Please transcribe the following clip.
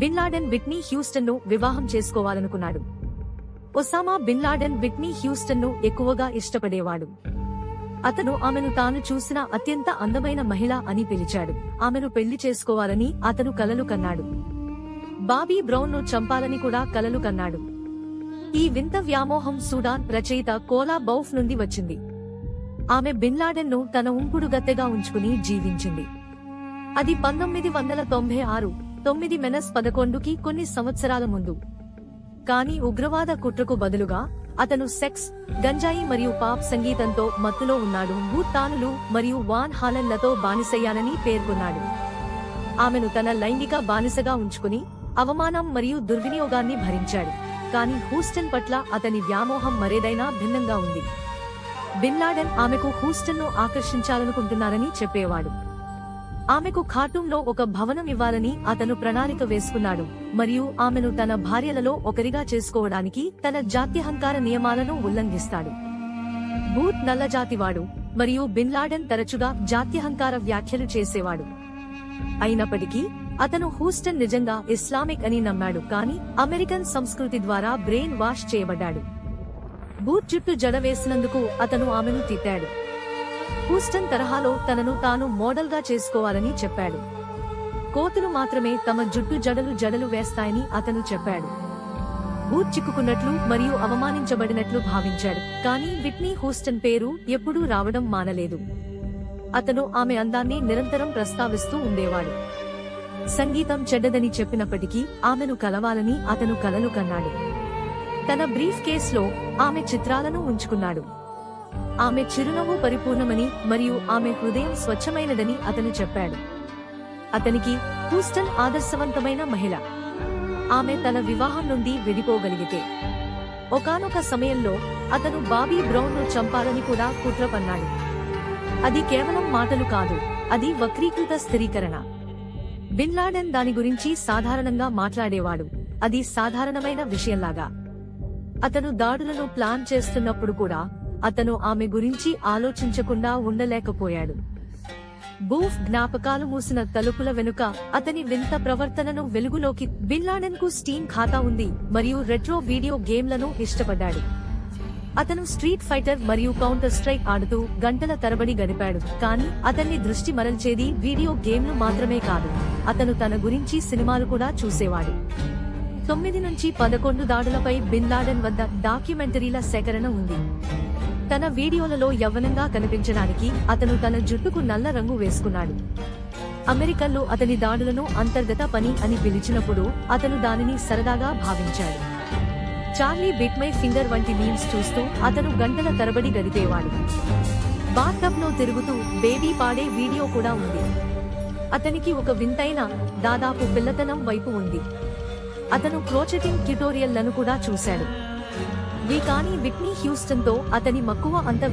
Bin Laden Whitney Houston ను వివాహం చేసుకోవాలనుకున్నాడు. Osama bin Laden Whitney Houston ను ఎక్కువగా ఇష్టపడేవాడు. అతను ఆమెను తాను చూసిన అత్యంత అందమైన మహిళ అని పిలిచాడు. ఆమెను పెళ్లి చేసుకోవాలని అతను కలలు కన్నాడు. బాబీ బ్రౌన్ ను చంపాలని కూడా కలలు కన్నాడు. ఈ వింత వ్యామోహం సూడాన్ రచయిత కోలా బౌఫ్ నుండి వచ్చింది. ఆమె బిన్ లాడెన్ ను తన ఉంపుడు గత్తెగా ఉంచుకుని జీవించింది. అది 1996 9/11కి కొన్ని సంవత్సరాల ముందు. కానీ ఉగ్రవాద కుట్రకు బదులుగా అతను సెక్స్, గంజాయి మరియు పాప్ సంగీతంతో మత్తులో ఉన్నాడు. బూత్ తానులు మరియు వాన్ హాలెన్లతో బానిసయ్యానని పేర్కొన్నాడు. ఆమెను తన లైంగిక బానిసగా ఉంచుకుని అవమానం మరియు దుర్వినియోగాన్ని భరించాడు. కానీ హూస్టన్ పట్ల అతని వ్యామోహం మరేదైనా భిన్నంగా ఉంది. బిన్ లాడెన్ ఆమెకు హూస్టన్ ను ఆకర్షించాలనుకుంటున్నారని చెప్పేవాడు. ఆమెకు ఖార్టూమ్లో ఒక భవనం ఇవ్వాలని అతను ప్రణాళిక వేసుకున్నాడు మరియు ఆమెను తన భార్యలలో ఒకరిగా చేసుకోవడానికి తన జాత్యహంకార నియమాలను ఉల్లంఘిస్తాడు. బూత్ నల్లజాతివాడు మరియు బిన్ లాడెన్ తరచుగా జాత్యహంకార వ్యాఖ్యలు చేసేవాడు. అయినప్పటికీ అతను హూస్టన్ నిజంగా ఇస్లామిక్ అని నమ్మాడు, కానీ అమెరికన్ సంస్కృతి ద్వారా బ్రెయిన్ వాష్ చేయబడ్డాడు. బూత్ జుట్టు జడ వేసినందుకు అతను ఆమెను తిట్టాడు. హూస్టన్ తరహాలో తనను తాను మోడల్గా చేసుకోవాలని చెప్పాడు. కోతులు మాత్రమే తమ జుట్టు జడలు వేస్తాయని అతను చెప్పాడు. బూత్ చిక్కుకున్నట్లు మరియు అవమానించబడినట్లు భావించాడు, కానీ విట్నీ హూస్టన్ పేరు ఎప్పుడూ రావడం మానలేదు. అతను ఆమె అందాన్ని నిరంతరం ప్రస్తావిస్తూ ఉండేవాడు. సంగీతం చెడ్డదని చెప్పినప్పటికీ ఆమెను కలవాలని అతను కలలు కన్నాడు. తన బ్రీఫ్ కేస్లో ఆమె చిత్రాలను ఉంచుకున్నాడు. ఆమె చిరునవ్వు పరిపూర్ణమని మరియు ఆమె హృదయం స్వచ్ఛమైనదని అతను చెప్పాడు. అతనికి హూస్టన్ ఆదర్శవంతమైన మహిళ. ఆమె తన వివాహం నుండి విడిపోగలిగితే ఒకానొక సమయంలో అతను బాబీ బ్రౌన్ ను చంపాలని కూడా కుట్ర పన్నాడు. అది కేవలం మాటలు కాదు, అది వక్రీకృత స్థిరీకరణ. బిన్ లాడెన్ దాని గురించి సాధారణంగా మాట్లాడేవాడు, అది సాధారణమైన విషయంలాగా. అతను దాడులను ప్లాన్ చేస్తున్నప్పుడు కూడా అతను ఆమె గురించి ఆలోచించకుండా ఉండలేకపోయాడు. బూఫ్ జ్ఞాపకాలు మూసిన తలుపుల వెనుక అతని వింత ప్రవర్తనను వెలుగులోకి. బిన్ లాడెన్ కు స్టీమ్ ఖాతా ఉంది మరియు రెట్రో వీడియో గేమ్లను ఇష్టపడ్డాడు. అతను స్ట్రీట్ ఫైటర్ మరియు కౌంటర్ స్ట్రైక్ ఆడుతూ గంటల తరబడి గడిపాడు, కానీ అతన్ని దృష్టి మరల్చేది వీడియో గేమ్లు మాత్రమే కాదు. అతను తన గురించి సినిమాలు కూడా చూసేవాడు. 9 నుంచి 11 దాడులపై బిన్ లాడెన్ వద్ద డాక్యుమెంటరీల సేకరణ ఉంది. తన వీడియోలలో యవ్వనంగా కనిపించడానికి అతను తన జుట్టుకు నల్ల రంగు వేసుకున్నాడు. అమెరికన్లు అతని దాడులను అంతర్గత పని అని పిలిచినప్పుడు అతను దానిని సరదాగా భావించాడు. చార్లీ బిట్ మై ఫింగర్ వంటి మీమ్స్ చూస్తూ అతను గంటల తరబడి గడిపేవాడు. బాత్టబ్ లో తిరుగుతూ బేబీ పాడే వీడియో కూడా ఉంది. అతనికి ఒక వింతైన, దాదాపు పిల్లతనం వైపు ఉంది. అతను క్రోచెటింగ్ ట్యుటోరియల్లను కూడా చూశాడు. కానీ విట్నీ హ్యూస్టన్ తో అతని మక్కువ అంత